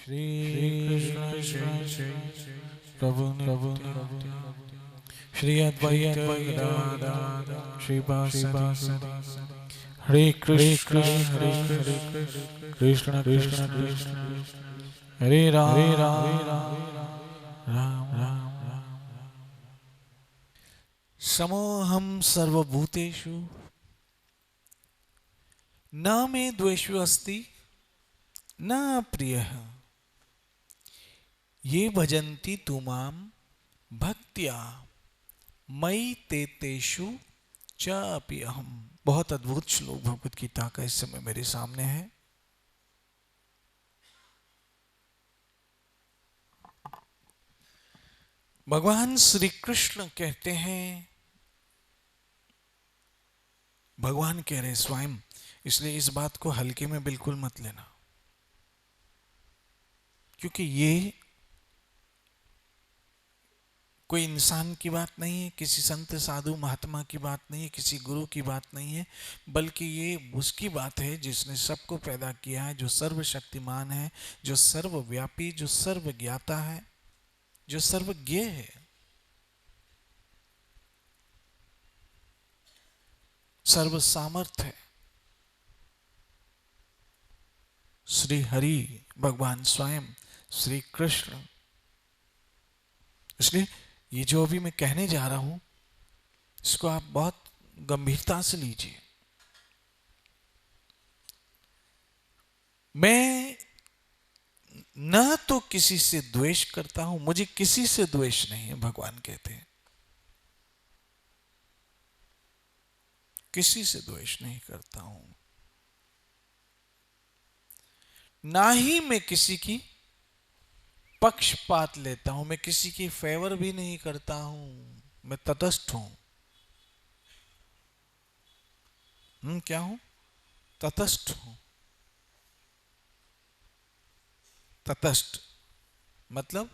श्री कृष्ण प्रभु नित्यानंद श्री अद्वैत गदाधर श्रीवासदि हरे कृष्ण हरे कृष्ण कृष्ण कृष्ण हरे राम राम राम। समोहम सर्वभूतेषु न मे द्वेषो अस्ति न प्रियः ये भजन्ति तु मां भक्त्या मयि ते तेषु च अपि अहम्। बहुत अद्भुत श्लोक भगवत गीता का इस समय मेरे सामने है। भगवान श्री कृष्ण कहते हैं, भगवान कह रहे स्वयं, इसलिए इस बात को हल्के में बिल्कुल मत लेना, क्योंकि ये कोई इंसान की बात नहीं है, किसी संत साधु महात्मा की बात नहीं है, किसी गुरु की बात नहीं है, बल्कि ये उसकी बात है जिसने सबको पैदा किया है, जो सर्वशक्तिमान है, जो सर्वव्यापी, जो सर्वज्ञाता है, जो सर्वज्ञ है। सर्व सामर्थ है। श्री हरि भगवान स्वयं श्री कृष्ण। इसलिए ये जो अभी मैं कहने जा रहा हूं, इसको आप बहुत गंभीरता से लीजिए। मैं न तो किसी से द्वेष करता हूं, मुझे किसी से द्वेष नहीं है, भगवान कहते हैं। किसी से द्वेष नहीं करता हूं, ना ही मैं किसी की पक्षपात लेता हूं, मैं किसी की फेवर भी नहीं करता हूं, मैं तटस्थ हूं। क्या हूं? तटस्थ हूं। तटस्थ मतलब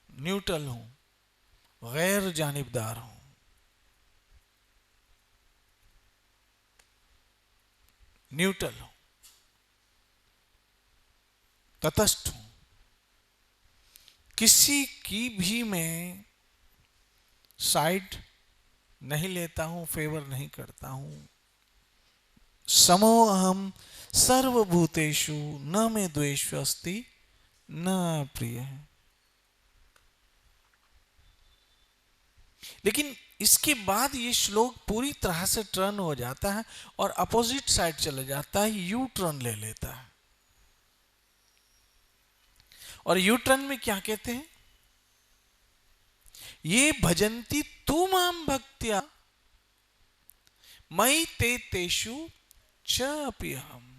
न्यूट्रल हूं, गैर जानिबदार हूं। न्यूट्रल हूं, तटस्थ हूं। किसी की भी मैं साइड नहीं लेता हूं, फेवर नहीं करता हूं। समो अहम सर्वभूतेषु न मे द्वेषो अस्ति न प्रिय है। लेकिन इसके बाद ये श्लोक पूरी तरह से टर्न हो जाता है और अपोजिट साइड चले जाता है, यू टर्न ले लेता है। और यू टर्न में क्या कहते हैं? ये भजन्ति तू माम भक्त्या मयि ते तेषु च अपि अहम्।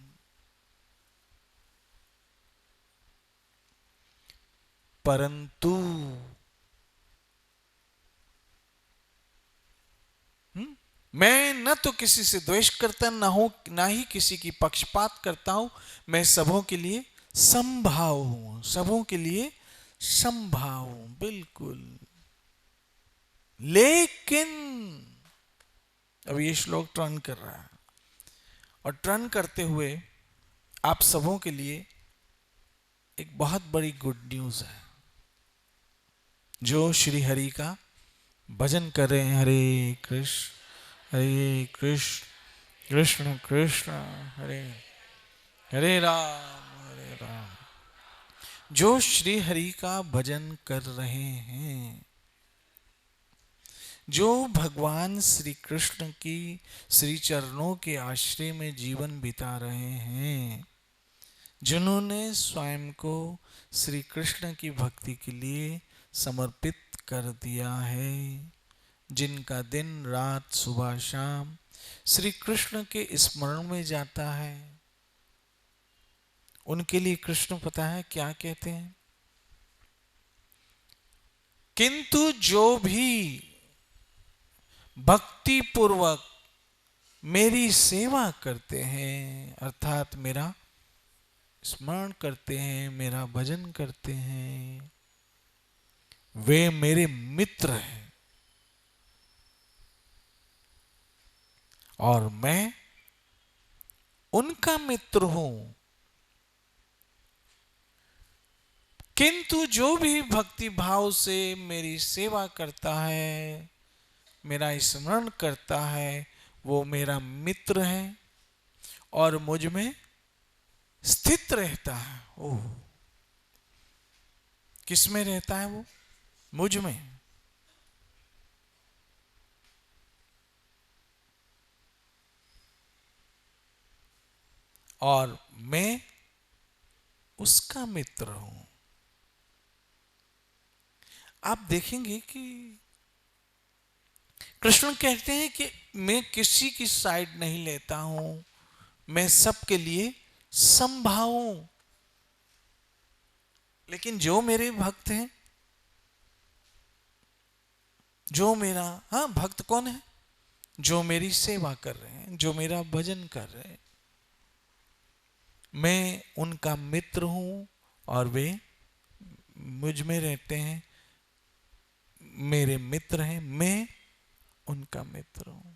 परंतु मैं न तो किसी से द्वेष करता न हूं, ना ही किसी की पक्षपात करता हूं। मैं सबों के लिए समभाव हूं, सबों के लिए समभाव हूं, बिल्कुल। लेकिन अब ये श्लोक टर्न कर रहा है, और टर्न करते हुए आप सबों के लिए एक बहुत बड़ी गुड न्यूज है। जो श्री हरि का भजन कर रहे हैं, हरे कृष्ण कृष्ण कृष्ण हरे हरे राम, जो श्री हरि का भजन कर रहे हैं, जो भगवान श्री कृष्ण की श्री चरणों के आश्रय में जीवन बिता रहे हैं, जिन्होंने स्वयं को श्री कृष्ण की भक्ति के लिए समर्पित कर दिया है, जिनका दिन रात सुबह शाम श्री कृष्ण के स्मरण में जाता है, उनके लिए कृष्ण पता है क्या कहते हैं? किंतु जो भी भक्ति पूर्वक मेरी सेवा करते हैं, अर्थात मेरा स्मरण करते हैं, मेरा भजन करते हैं, वे मेरे मित्र हैं और मैं उनका मित्र हूं। किंतु जो भी भक्ति भाव से मेरी सेवा करता है, मेरा स्मरण करता है, वो मेरा मित्र है और मुझ में स्थित रहता है। ओह, किस में रहता है वो? मुझ में। और मैं उसका मित्र हूं। आप देखेंगे कि कृष्ण कहते हैं कि मैं किसी की साइड नहीं लेता हूं, मैं सबके लिए समभाव हूं। लेकिन जो मेरे भक्त हैं, जो मेरा, हाँ, भक्त कौन है? जो मेरी सेवा कर रहे हैं, जो मेरा भजन कर रहे हैं, मैं उनका मित्र हूं और वे मुझ में रहते हैं, मेरे मित्र हैं, मैं उनका मित्र हूं।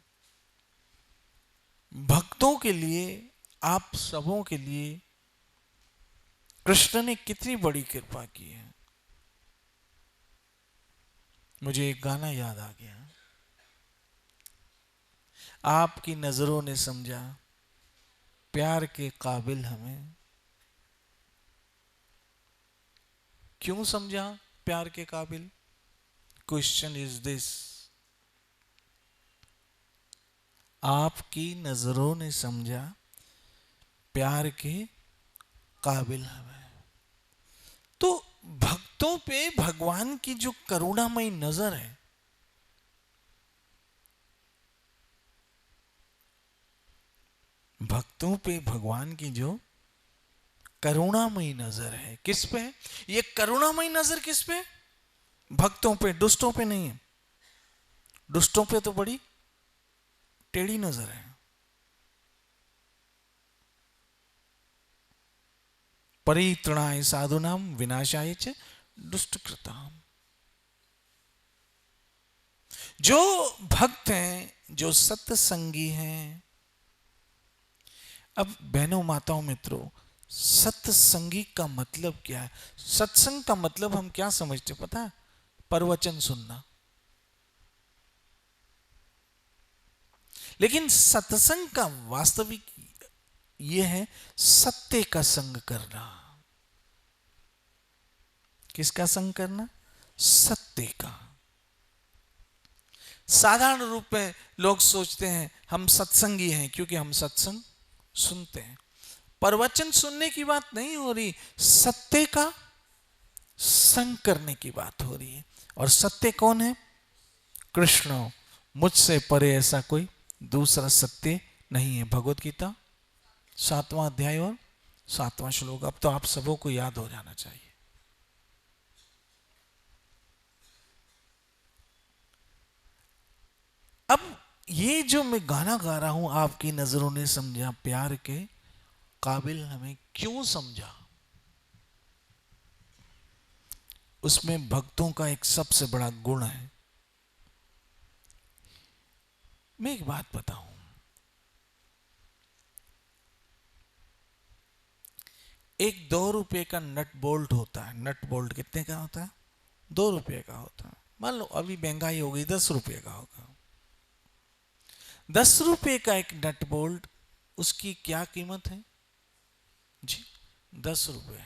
भक्तों के लिए, आप सबों के लिए कृष्ण ने कितनी बड़ी कृपा की है। मुझे एक गाना याद आ गया। आपकी नजरों ने समझा प्यार के काबिल हमें। क्यों समझा प्यार के काबिल? क्वेश्चन इज दिस, आपकी नजरों ने समझा प्यार के काबिल हमें। तो भक्तों पे भगवान की जो करुणामयी नजर है, भक्तों पे भगवान की जो करुणामयी नजर है, किस पे है? ये करुणामयी नजर किस पे? भक्तों पे, दुष्टों पे नहीं है। दुष्टों पे तो बड़ी टेढ़ी नजर है। परित्रणाय साधुनाम विनाशाय च दुष्टकृताम। जो भक्त हैं, जो सत्संगी हैं। अब बहनों, माताओं, मित्रों, सत्संगी का मतलब क्या है? सत्संग का मतलब हम क्या समझते पता है? प्रवचन सुनना। लेकिन सत्संग का वास्तविक यह है सत्य का संग करना। किसका संग करना? सत्य का। साधारण रूप में लोग सोचते हैं हम सत्संगी हैं क्योंकि हम सत्संग सुनते हैं। प्रवचन सुनने की बात नहीं हो रही, सत्य का संग करने की बात हो रही है। और सत्य कौन है? कृष्ण। मुझसे परे ऐसा कोई दूसरा सत्य नहीं है। भगवत गीता 7वां अध्याय और 7वां श्लोक। अब तो आप सबों को याद हो जाना चाहिए। अब ये जो मैं गाना गा रहा हूं, आपकी नजरों ने समझा प्यार के काबिल हमें, क्यों समझा? उसमें भक्तों का एक सबसे बड़ा गुण है। मैं एक बात बताऊं, एक 2 रुपए का नट बोल्ट होता है। नट बोल्ट कितने का होता है? 2 रुपए का होता है। मान लो अभी महंगाई हो गई, 10 रुपए का होगा। 10 रुपए का एक नट बोल्ट, उसकी क्या कीमत है जी? 10 रुपए।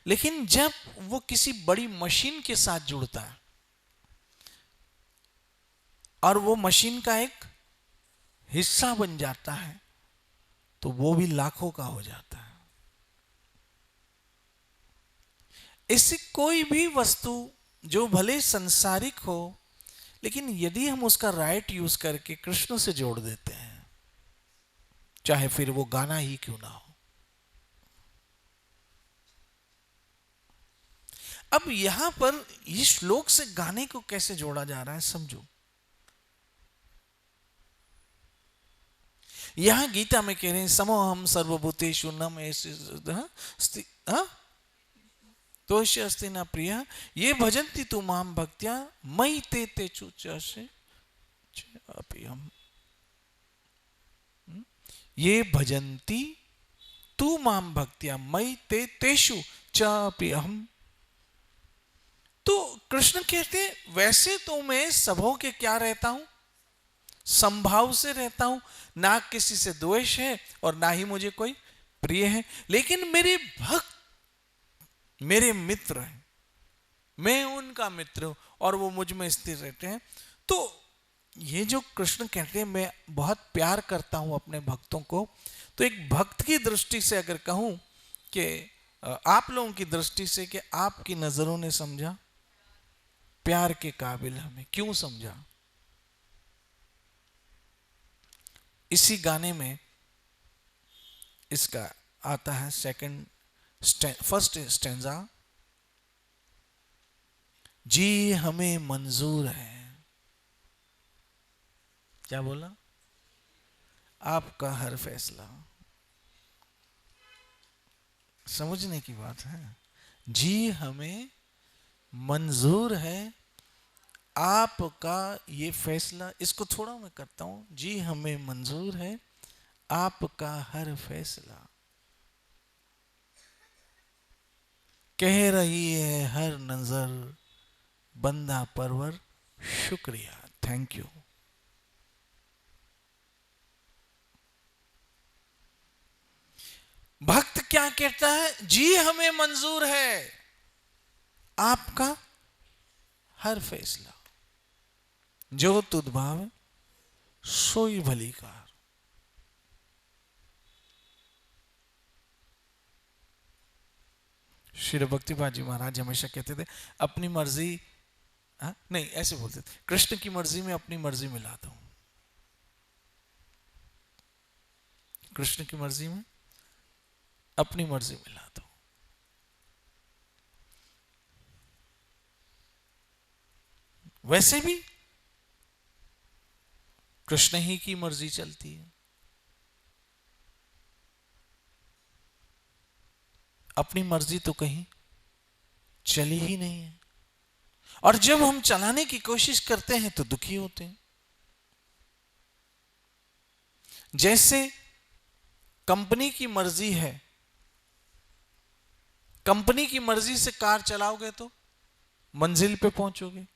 लेकिन जब वो किसी बड़ी मशीन के साथ जुड़ता है और वो मशीन का एक हिस्सा बन जाता है, तो वो भी लाखों का हो जाता है। इससे कोई भी वस्तु जो भले संसारिक हो, लेकिन यदि हम उसका राइट यूज करके कृष्ण से जोड़ देते हैं, चाहे फिर वो गाना ही क्यों ना हो। अब यहां पर इस श्लोक से गाने को कैसे जोड़ा जा रहा है समझो। यहां गीता में कह रहे हैं समोहम सर्वभूतेषु न मे तोष्य अस्ति न प्रिय ये भजन्ति तु माम भक्त्या मयि ते ते चुच्यसे अपि हम। ये भजन्ति तू माम भक्तिया मई ते तेषु चापि अहम। तो कृष्ण कहते हैं वैसे तो मैं सबों के क्या रहता हूं, संभाव से रहता हूं, ना किसी से द्वेष है और ना ही मुझे कोई प्रिय है, लेकिन मेरे भक्त मेरे मित्र हैं, मैं उनका मित्र हूं और वो मुझ में स्थिर रहते हैं। तो ये जो कृष्ण कहते हैं मैं बहुत प्यार करता हूं अपने भक्तों को, तो एक भक्त की दृष्टि से अगर कहूं कि आप लोगों की दृष्टि से कि आपकी नजरों ने समझा प्यार के काबिल हमें क्यों समझा। इसी गाने में इसका आता है फर्स्ट स्टेंजा, जी हमें मंजूर है, क्या बोला, आपका हर फैसला। समझने की बात है, जी हमें मंजूर है आपका ये फैसला। इसको थोड़ा मैं करता हूं, जी हमें मंजूर है आपका हर फैसला, कह रही है हर नजर बंदा परवर शुक्रिया। Thank you. भक्त क्या कहता है, जी हमें मंजूर है आपका हर फैसला, जो तुद भाव सोई भली कार। श्री भक्तिपाद जी महाराज हमेशा कहते थे अपनी मर्जी, हाँ नहीं ऐसे बोलते थे, कृष्ण की मर्जी में अपनी मर्जी मिलाता हूं, कृष्ण की मर्जी में अपनी मर्जी मिलाता हूं। वैसे भी कृष्ण ही की मर्जी चलती है, अपनी मर्जी तो कहीं चली ही नहीं है, और जब हम चलाने की कोशिश करते हैं तो दुखी होते हैं। जैसे कंपनी की मर्जी है, कंपनी की मर्जी से कार चलाओगे तो मंजिल पे पहुंचोगे,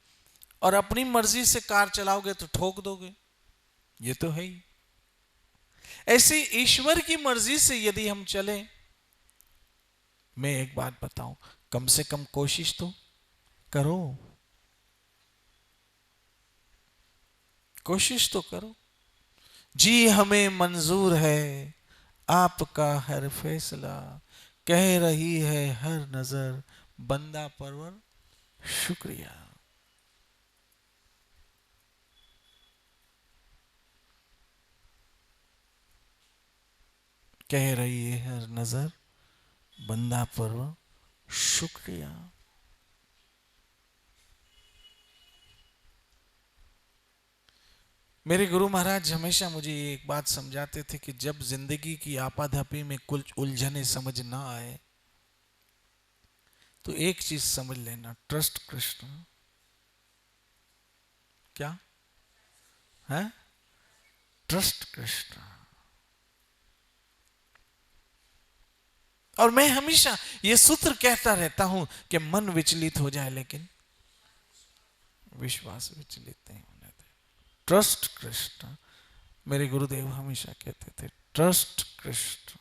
और अपनी मर्जी से कार चलाओगे तो ठोक दोगे, ये तो है ही। ऐसे ईश्वर की मर्जी से यदि हम चलें, मैं एक बात बताऊं, कम से कम कोशिश तो करो, कोशिश तो करो। जी हमें मंजूर है आपका हर फैसला, कह रही है हर नजर बंदा परवर शुक्रिया। कह रही है हर नजर बंदा परवर शुक्रिया। मेरे गुरु महाराज हमेशा मुझे एक बात समझाते थे कि जब जिंदगी की आपाधापी में कुछ उलझने समझ ना आए तो एक चीज समझ लेना, ट्रस्ट कृष्ण। क्या है, ट्रस्ट कृष्ण। और मैं हमेशा ये सूत्र कहता रहता हूं कि मन विचलित हो जाए लेकिन विश्वास विचलित नहीं होने दे। ट्रस्ट कृष्ण, मेरे गुरुदेव हमेशा कहते थे ट्रस्ट कृष्ण।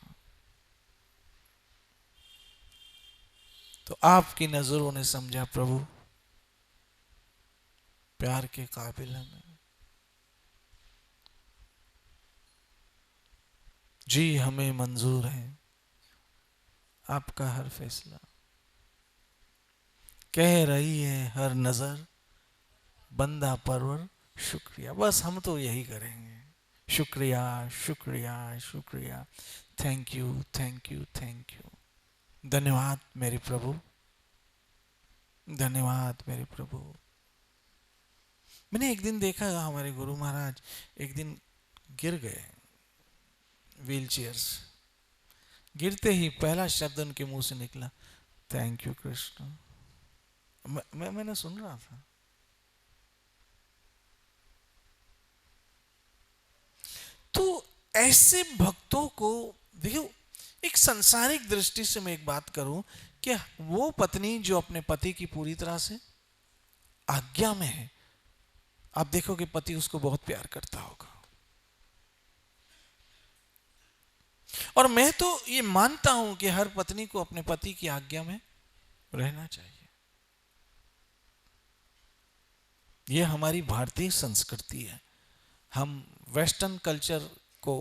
तो आपकी नजरों ने समझा प्रभु प्यार के काबिल हमें, जी हमें मंजूर है आपका हर फैसला, कह रही है हर नजर बंदा परवर शुक्रिया। बस हम तो यही करेंगे, शुक्रिया शुक्रिया शुक्रिया, thank you thank you thank you. धन्यवाद मेरे प्रभु, धन्यवाद मेरे प्रभु। मैंने एक दिन देखा हमारे गुरु महाराज एक दिन गिर गए व्हील चेयर से, गिरते ही पहला शब्द उनके मुंह से निकला थैंक यू कृष्ण। मैंने सुन रहा था। तो ऐसे भक्तों को देखो, एक सांसारिक दृष्टि से मैं एक बात करूं कि वो पत्नी जो अपने पति की पूरी तरह से आज्ञा में है, आप देखो कि पति उसको बहुत प्यार करता होगा। और मैं तो ये मानता हूं कि हर पत्नी को अपने पति की आज्ञा में रहना चाहिए। ये हमारी भारतीय संस्कृति है। हम वेस्टर्न कल्चर को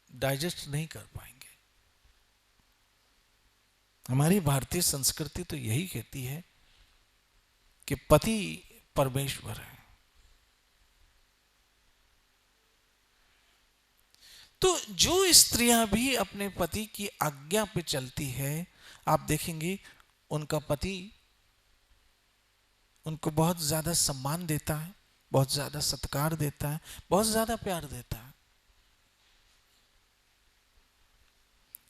डाइजेस्ट नहीं कर पाएंगे। हमारी भारतीय संस्कृति तो यही कहती है कि पति परमेश्वर है। तो जो स्त्रियां भी अपने पति की आज्ञा पे चलती है, आप देखेंगे उनका पति उनको बहुत ज्यादा सम्मान देता है, बहुत ज्यादा सत्कार देता है, बहुत ज्यादा प्यार देता है।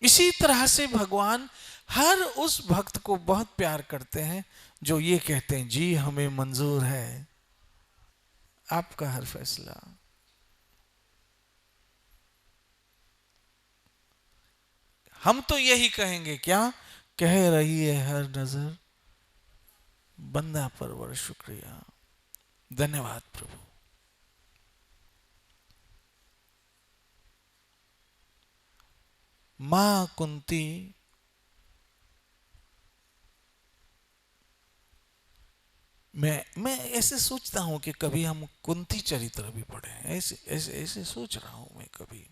इसी तरह से भगवान हर उस भक्त को बहुत प्यार करते हैं जो ये कहते हैं, जी हमें मंजूर है आपका हर फैसला। हम तो यही कहेंगे, क्या कह रही है हर नजर, बंदा परवर शुक्रिया। धन्यवाद प्रभु। मां कुंती मैं ऐसे सोचता हूं कि कभी हम कुंती चरित्र भी पढ़े, ऐसे ऐसे ऐसे सोच रहा हूं मैं कभी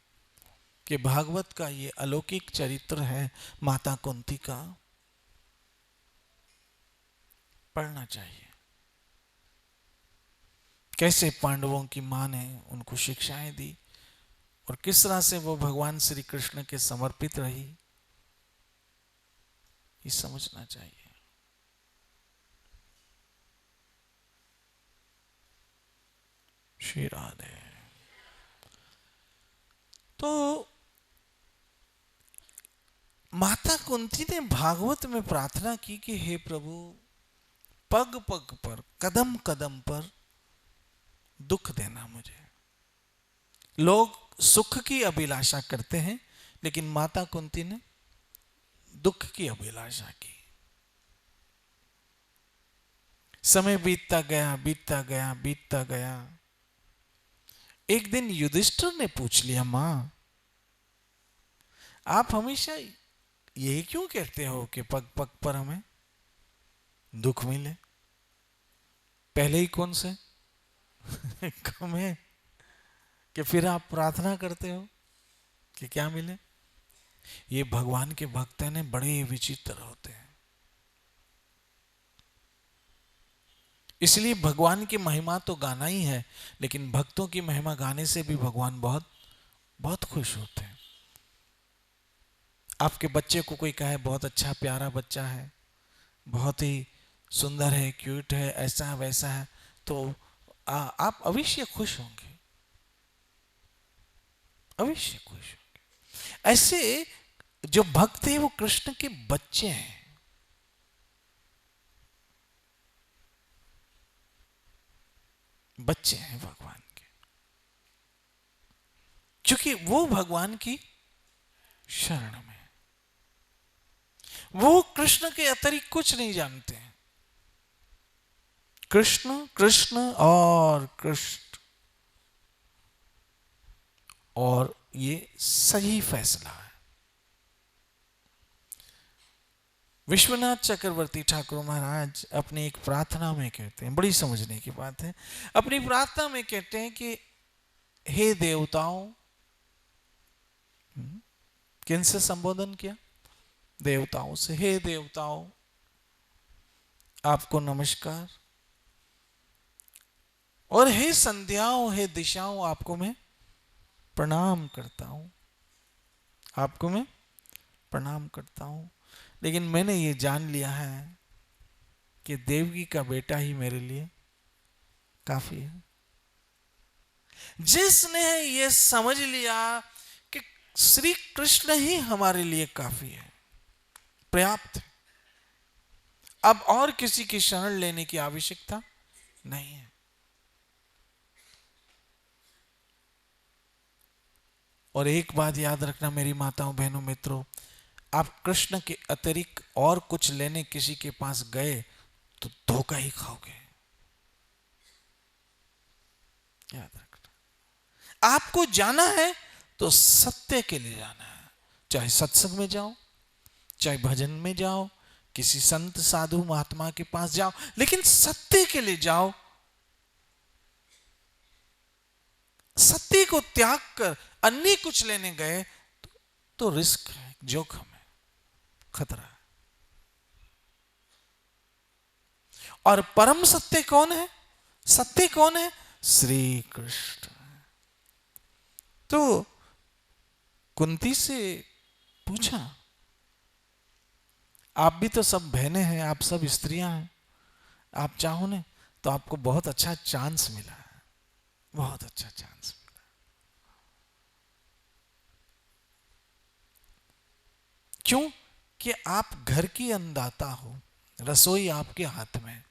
कि भागवत का ये अलौकिक चरित्र है माता कुंती का, पढ़ना चाहिए। कैसे पांडवों की मां ने उनको शिक्षाएं दी और किस तरह से वो भगवान श्री कृष्ण के समर्पित रही, ये समझना चाहिए। श्री राधे। तो माता कुंती ने भागवत में प्रार्थना की कि हे प्रभु, पग पग पर, कदम कदम पर दुख देना मुझे। लोग सुख की अभिलाषा करते हैं, लेकिन माता कुंती ने दुख की अभिलाषा की। समय बीतता गया, बीतता गया, बीतता गया। एक दिन युधिष्ठिर ने पूछ लिया, मां आप हमेशा यही क्यों कहते हो कि पग पग पर हमें दुख मिले? पहले ही कौन से कम है कि फिर आप प्रार्थना करते हो कि क्या मिले? ये भगवान के भक्त ने बड़े विचित्र होते हैं। इसलिए भगवान की महिमा तो गाना ही है, लेकिन भक्तों की महिमा गाने से भी भगवान बहुत बहुत खुश होते हैं। आपके बच्चे को कोई कहे बहुत अच्छा प्यारा बच्चा है, बहुत ही सुंदर है, क्यूट है, ऐसा है वैसा है, तो आप अवश्य खुश होंगे, अवश्य खुश होंगे। ऐसे जो भक्त है वो कृष्ण के बच्चे हैं, बच्चे हैं भगवान के, क्योंकि वो भगवान की शरण में, वो कृष्ण के अतिरिक्त कुछ नहीं जानते हैं। कृष्ण कृष्ण और कृष्ण, और ये सही फैसला है। विश्वनाथ चक्रवर्ती ठाकुर महाराज अपनी एक प्रार्थना में कहते हैं, बड़ी समझने की बात है, अपनी प्रार्थना में कहते हैं कि हे देवताओं, किनसे संबोधन किया? देवताओं से। हे देवताओं, आपको नमस्कार, और हे संध्याओं, हे दिशाओं, आपको मैं प्रणाम करता हूं, आपको मैं प्रणाम करता हूं। लेकिन मैंने ये जान लिया है कि देवकी का बेटा ही मेरे लिए काफी है। जिसने ये समझ लिया कि श्री कृष्ण ही हमारे लिए काफी है, पर्याप्त है, अब और किसी की शरण लेने की आवश्यकता नहीं है। और एक बात याद रखना मेरी माताओं बहनों मित्रों, आप कृष्ण के अतिरिक्त और कुछ लेने किसी के पास गए तो धोखा ही खाओगे। याद रखना, आपको जाना है तो सत्य के लिए जाना है। चाहे सत्संग में जाओ, चाहे भजन में जाओ, किसी संत साधु महात्मा के पास जाओ, लेकिन सत्य के लिए जाओ। सत्य को त्याग कर अन्य कुछ लेने गए तो रिस्क है, जोखिम है, खतरा है। और परम सत्य कौन है? सत्य कौन है? श्री कृष्ण। तो कुंती से पूछा, आप भी तो सब बहनें हैं, आप सब स्त्रियां हैं, आप चाहो ने तो आपको बहुत अच्छा चांस मिला है, बहुत अच्छा चांस मिला। क्यों? कि आप घर की अन्नदाता हो, रसोई आपके हाथ में,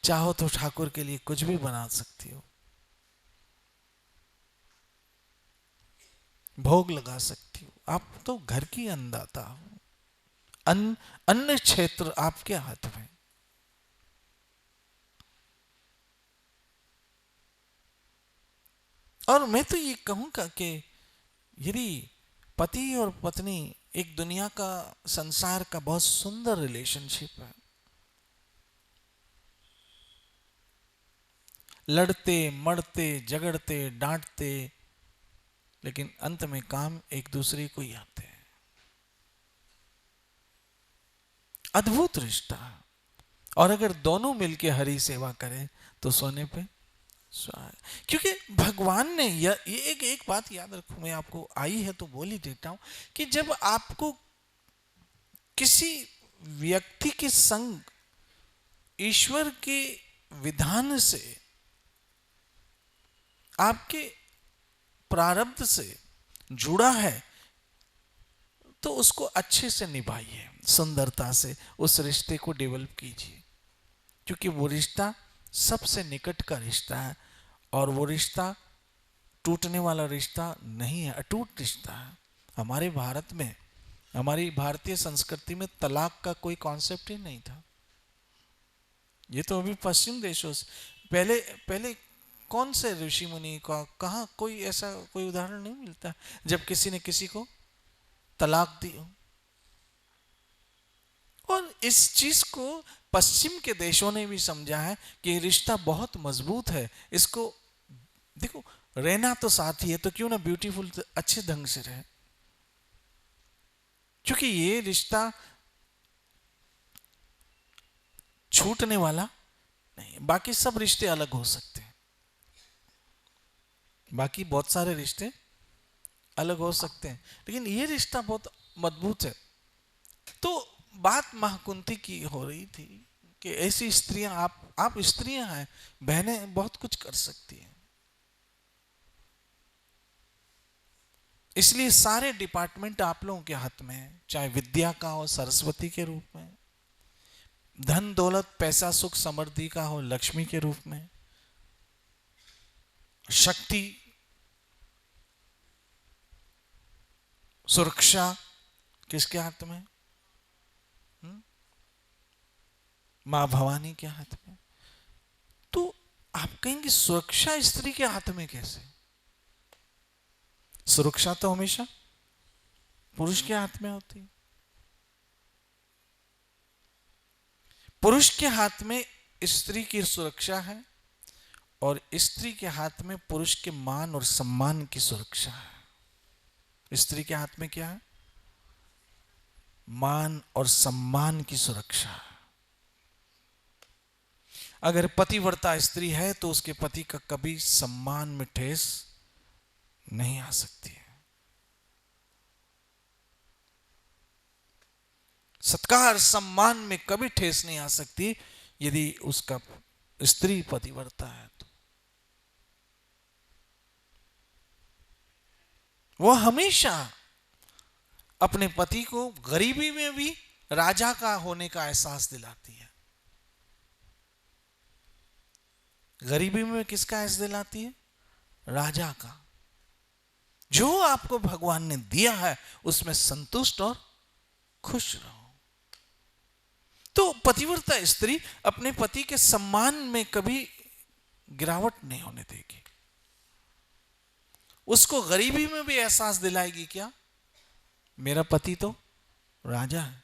चाहो तो ठाकुर के लिए कुछ भी बना सकती हो, भोग लगा सकती हो। आप तो घर की अन्नदाता हो, अन्न अन्य क्षेत्र आपके हाथ में। और मैं तो ये कहूंगा कि यदि पति और पत्नी एक दुनिया का, संसार का बहुत सुंदर रिलेशनशिप है, लड़ते मरते झगड़ते डांटते, लेकिन अंत में काम एक दूसरे को ही आते हैं। अद्भुत रिश्ता। और अगर दोनों मिलके हरि सेवा करें तो सोने पे सुहागा। क्योंकि भगवान ने ये एक बात याद रखो, मैं आपको आई है तो बोल ही देता हूं कि जब आपको किसी व्यक्ति के संग ईश्वर के विधान से, आपके प्रारब्ध से जुड़ा है, तो उसको अच्छे से निभाइए, सुंदरता से उस रिश्ते को डेवलप कीजिए। क्योंकि वो रिश्ता सबसे निकट का रिश्ता है, और वो रिश्ता टूटने वाला रिश्ता नहीं है, अटूट रिश्ता है। हमारे भारत में, हमारी भारतीय संस्कृति में तलाक का कोई कॉन्सेप्ट ही नहीं था। ये तो अभी पश्चिम देशों से, पहले पहले कौन से ऋषि मुनि का, कहा कोई ऐसा कोई उदाहरण नहीं मिलता जब किसी ने किसी को तलाक दी हो। और इस चीज को पश्चिम के देशों ने भी समझा है कि रिश्ता बहुत मजबूत है, इसको देखो, रहना तो साथ ही है तो क्यों ना ब्यूटीफुल अच्छे ढंग से रहे। क्योंकि ये रिश्ता छूटने वाला नहीं। बाकी सब रिश्ते अलग हो सकते हैं, बाकी बहुत सारे रिश्ते अलग हो सकते हैं, लेकिन ये रिश्ता बहुत मजबूत है। तो बात महाकुंती की हो रही थी कि ऐसी स्त्रियां, आप स्त्रियां हैं, बहनें बहुत कुछ कर सकती हैं। इसलिए सारे डिपार्टमेंट आप लोगों के हाथ में है, चाहे विद्या का हो सरस्वती के रूप में, धन दौलत पैसा सुख समृद्धि का हो लक्ष्मी के रूप में, शक्ति सुरक्षा किसके हाथ में? मां भवानी के हाथ में। तो आप कहेंगे सुरक्षा स्त्री के हाथ में कैसे? सुरक्षा तो हमेशा पुरुष के हाथ में होती है। पुरुष के हाथ में स्त्री की सुरक्षा है, और स्त्री के हाथ में पुरुष के मान और सम्मान की सुरक्षा है। स्त्री के हाथ में क्या है? मान और सम्मान की सुरक्षा। अगर पतिव्रता स्त्री है तो उसके पति का कभी सम्मान में ठेस नहीं आ सकती है, सत्कार सम्मान में कभी ठेस नहीं आ सकती यदि उसका स्त्री पतिव्रता है तो। वह हमेशा अपने पति को गरीबी में भी राजा का होने का एहसास दिलाती है। गरीबी में किसका एहसास दिलाती है? राजा का। जो आपको भगवान ने दिया है उसमें संतुष्ट और खुश रहो। तो पतिव्रता स्त्री अपने पति के सम्मान में कभी गिरावट नहीं होने देगी। उसको गरीबी में भी एहसास दिलाएगी, क्या मेरा पति तो राजा है,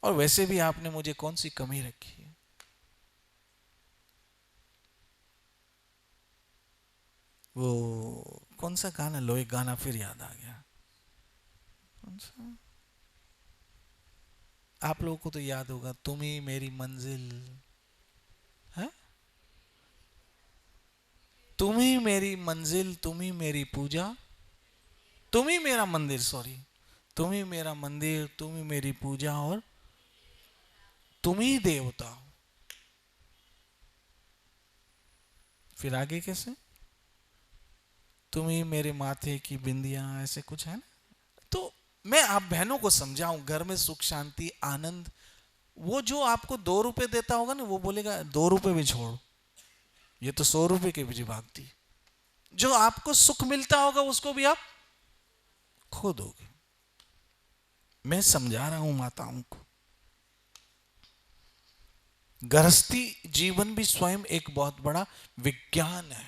और वैसे भी आपने मुझे कौन सी कमी रखी है। वो कौन सा गाना, लो एक गाना फिर याद आ गया, कौन सा, आप लोगों को तो याद होगा, तुम ही मेरी मंजिल है, तुम ही मेरी मंजिल, तुम ही मेरी पूजा, तुम ही मेरा मंदिर, सॉरी, तुम ही मेरा मंदिर, तुम ही मेरी पूजा, और तुम ही देवता हो। फिर आगे कैसे, तुम ही मेरे माथे की बिंदिया, ऐसे कुछ है ना। तो मैं आप बहनों को समझाऊं, घर में सुख शांति आनंद, वो जो आपको 2 रुपए देता होगा ना, वो बोलेगा 2 रुपए भी छोड़, ये तो 100 रुपए के पीछे भागती। जो आपको सुख मिलता होगा उसको भी आप खो दोगे। मैं समझा रहा हूं माताओं को, गृहस्थी जीवन भी स्वयं एक बहुत बड़ा विज्ञान है।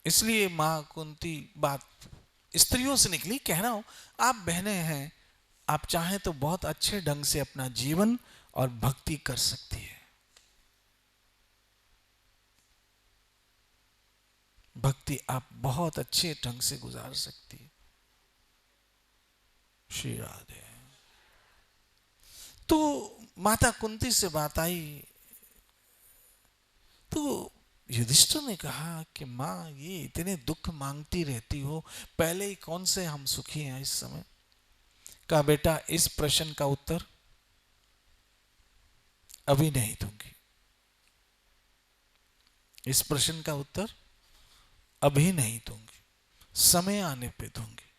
इसलिए मां कुंती बात स्त्रियों से निकली, कह रहा हूं आप बहनें हैं, आप चाहें तो बहुत अच्छे ढंग से अपना जीवन और भक्ति कर सकती है। भक्ति आप बहुत अच्छे ढंग से गुजार सकती है। श्री राधे। तो माता कुंती से बात आई, तो युधिष्ठिर ने कहा कि मां ये इतने दुख मांगती रहती हो, पहले ही कौन से हम सुखी हैं इस समय। कहा बेटा इस प्रश्न का उत्तर अभी नहीं दूंगी, इस प्रश्न का उत्तर अभी नहीं दूंगी, समय आने पे दूंगी।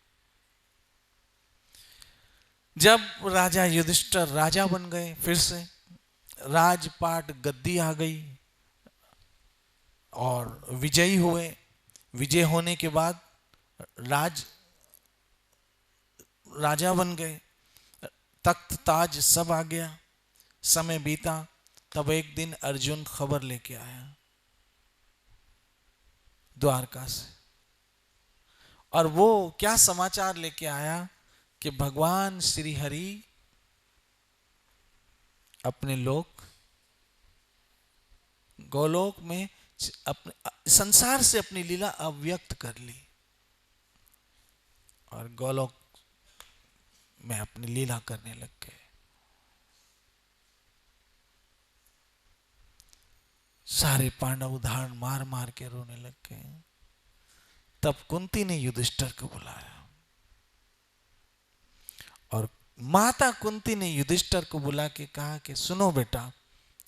जब राजा युधिष्ठिर राजा बन गए, फिर से राजपाट गद्दी आ गई और विजयी हुए। विजय होने के बाद राजा बन गए, तख्त ताज सब आ गया। समय बीता, तब एक दिन अर्जुन खबर लेके आया द्वारका से, और वो क्या समाचार लेके आया कि भगवान श्री हरि अपने लोक गोलोक में अपने संसार से अपनी लीला अव्यक्त कर ली, और गोलोक में अपनी लीला करने लग गए। सारे पांडव उधार मार मार के रोने लग गए। तब कुंती ने युधिष्ठिर को बुलाया, और माता कुंती ने युधिष्ठिर को बुला के कहा कि सुनो बेटा,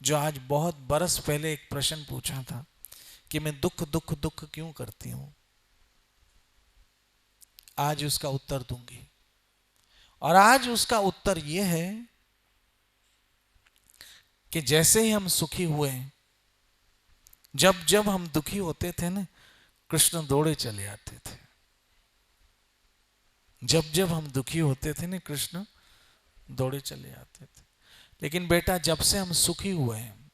जो आज बहुत बरस पहले एक प्रश्न पूछा था कि मैं दुख दुख दुख क्यों करती हूं, आज उसका उत्तर दूंगी। और आज उसका उत्तर यह है कि जैसे ही हम सुखी हुए, जब जब हम दुखी होते थे ना, कृष्ण दौड़े चले आते थे। जब जब हम दुखी होते थे ना, कृष्ण दौड़े चले आते थे। लेकिन बेटा जब से हम सुखी हुए हैं,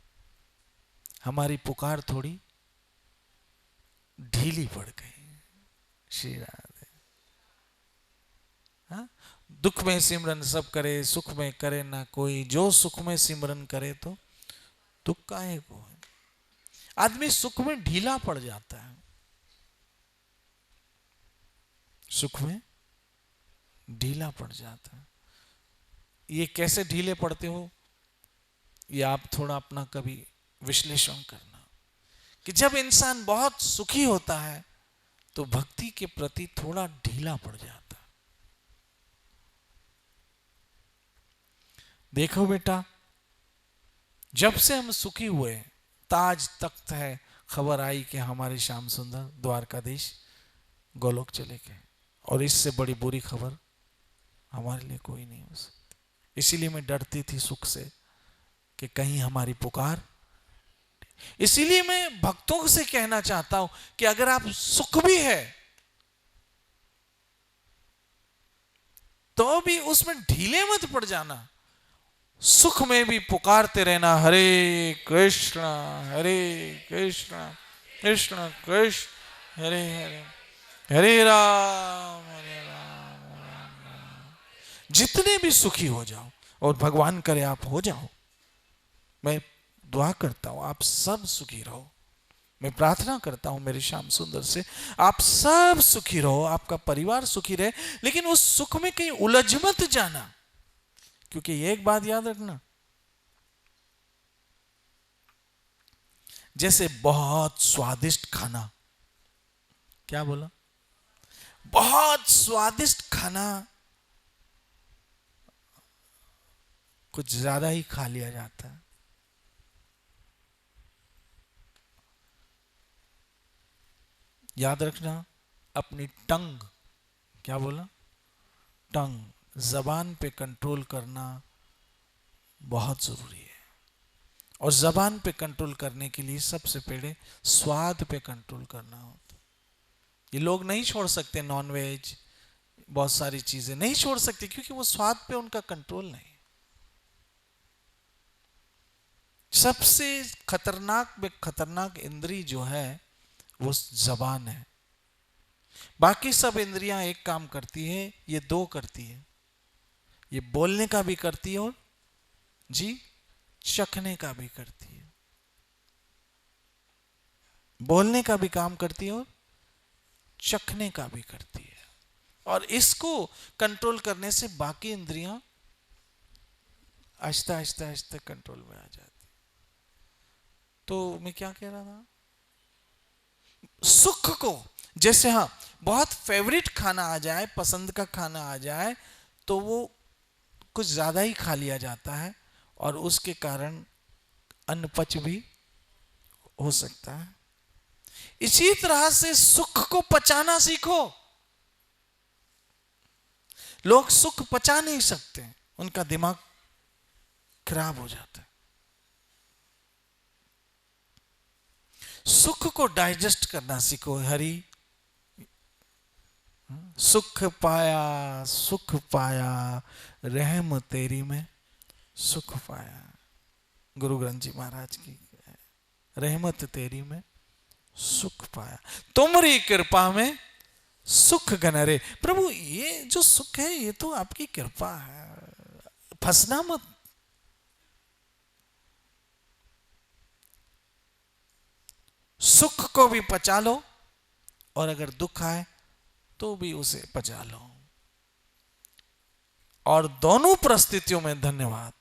हमारी पुकार थोड़ी ढीली पड़ गई। श्री राधे। हाँ? दुख में सिमरन सब करे, सुख में करे ना कोई, जो सुख में सिमरन करे तो दुख काहे को है। आदमी सुख में ढीला पड़ जाता है, सुख में ढीला पड़ जाता है। ये कैसे ढीले पड़ते हो, ये आप थोड़ा अपना कभी विश्लेषण करना, कि जब इंसान बहुत सुखी होता है तो भक्ति के प्रति थोड़ा ढीला पड़ जाता है। देखो बेटा, जब से हम सुखी हुए, ताज तख्त है, खबर आई कि हमारे श्याम सुंदर द्वारकाधीश गोलोक चले गए, और इससे बड़ी बुरी खबर हमारे लिए कोई नहीं हो सकती। इसीलिए मैं डरती थी सुख से कि कहीं हमारी पुकार, इसीलिए मैं भक्तों से कहना चाहता हूं कि अगर आप सुख भी है तो भी उसमें ढीले मत पड़ जाना, सुख में भी पुकारते रहना, हरे कृष्ण हरे कृष्ण कृष्ण कृष्ण हरे हरे हरे राम। जितने भी सुखी हो जाओ, और भगवान करे आप हो जाओ, मैं दुआ करता हूं आप सब सुखी रहो। मैं प्रार्थना करता हूं मेरे श्याम सुंदर से, आप सब सुखी रहो, आपका परिवार सुखी रहे, लेकिन उस सुख में कहीं उलझ मत जाना। क्योंकि ये एक बात याद रखना, जैसे बहुत स्वादिष्ट खाना, क्या बोला, बहुत स्वादिष्ट खाना कुछ ज्यादा ही खा लिया जाता है। याद रखना, अपनी टंग, क्या बोला, टंग, जबान पे कंट्रोल करना बहुत जरूरी है। और जबान पे कंट्रोल करने के लिए सबसे पहले स्वाद पे कंट्रोल करना होता। ये लोग नहीं छोड़ सकते, नॉन वेज बहुत सारी चीजें नहीं छोड़ सकते, क्योंकि वो स्वाद पे उनका कंट्रोल नहीं। सबसे खतरनाक में खतरनाक इंद्री जो है वो जबान है। बाकी सब इंद्रियां एक काम करती है, ये दो करती है, ये बोलने का भी करती है और जी चखने का भी करती है। बोलने का भी काम करती है और चखने का भी करती है। और इसको कंट्रोल करने से बाकी इंद्रियां आहिस्ता आहिस्ता आहिस्ता कंट्रोल में आ जाती। तो मैं क्या कह रहा था, सुख को, जैसे हाँ बहुत फेवरेट खाना आ जाए, पसंद का खाना आ जाए, तो वो कुछ ज्यादा ही खा लिया जाता है और उसके कारण अनपच भी हो सकता है। इसी तरह से सुख को पचाना सीखो। लोग सुख पचा नहीं सकते, उनका दिमाग खराब हो जाता है। सुख को डाइजेस्ट करना सीखो। हरि सुख पाया रहम तेरी में सुख पाया। गुरु ग्रंथ जी महाराज की रहमत तेरी में सुख पाया, तुम्हारी कृपा में सुख घन रे। प्रभु ये जो सुख है ये तो आपकी कृपा है, फंसना मत। सुख को भी पचा लो और अगर दुख आए तो भी उसे पचा लो। और दोनों परिस्थितियों में धन्यवाद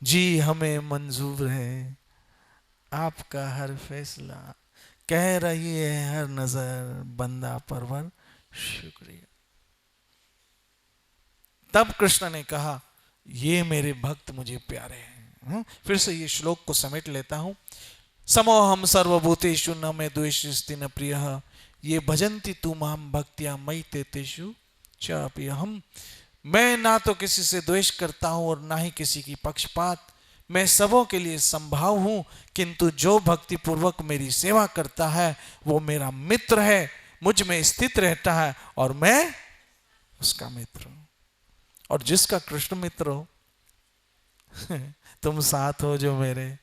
जी, हमें मंजूर है आपका हर फैसला, कह रही है हर नजर बंदा परवर शुक्रिया। तब कृष्ण ने कहा ये मेरे भक्त मुझे प्यारे हैं। फिर से ये श्लोक को समेट लेता हूं। समोहम सर्वभूतेषु न मे द्वेष्टि न प्रिय, ये भजन्ति तू माम भक्तिया मई तेतेषु च अप्यहम्। मैं ना तो किसी से द्वेष करता हूं और ना ही किसी की पक्षपात, मैं सबों के लिए संभाव हूं, किंतु जो भक्ति पूर्वक मेरी सेवा करता है वो मेरा मित्र है, मुझ में स्थित रहता है और मैं उसका मित्र हूं। और जिसका कृष्ण मित्र हो तुम साथ हो जो मेरे,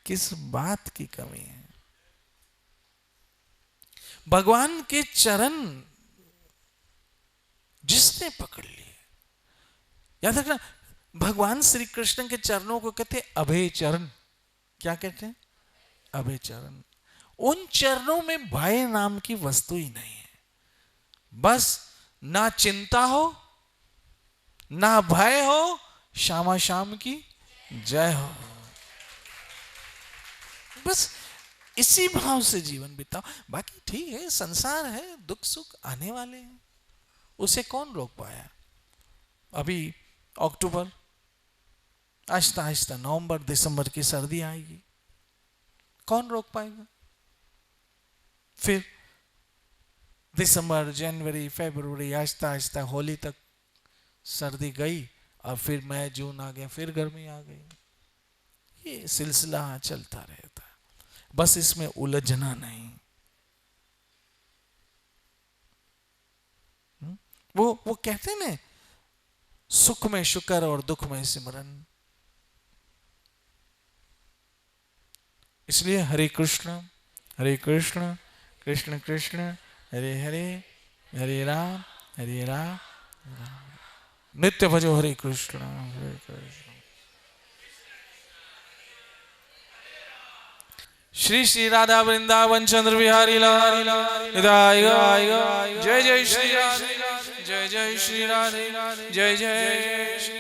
किस बात की कमी है। भगवान के चरण जिसने पकड़ लिए, याद रखना भगवान श्री कृष्ण के चरणों को कहते अभय चरण। क्या कहते हैं? अभय चरण। उन चरणों में भय नाम की वस्तु ही नहीं है। बस ना चिंता हो ना भय हो, श्यामा श्याम की जय हो। बस इसी भाव से जीवन बिताओ। बाकी ठीक है, संसार है, दुख सुख आने वाले हैं, उसे कौन रोक पाया। अभी अक्टूबर, आहिस्ता आहिस्ता नवंबर दिसंबर की सर्दी आएगी, कौन रोक पाएगा। फिर दिसंबर जनवरी फरवरी आहिस्ता आहिस्ता होली तक सर्दी गई और फिर मई जून आ गया, फिर गर्मी आ गई। ये सिलसिला चलता रहता है, बस इसमें उलझना नहीं। वो कहते हैं ना, सुख में शुक्र और दुख में सिमरन। इसलिए हरे कृष्ण कृष्ण कृष्ण हरे हरे, हरे राम राम नित्य भजो हरे कृष्ण हरे कृष्ण। श्री श्री राधा वृंदावन चंद्र बिहारी लाल जय जय श्री राधे, जय जय श्री राधे, जय जय श्री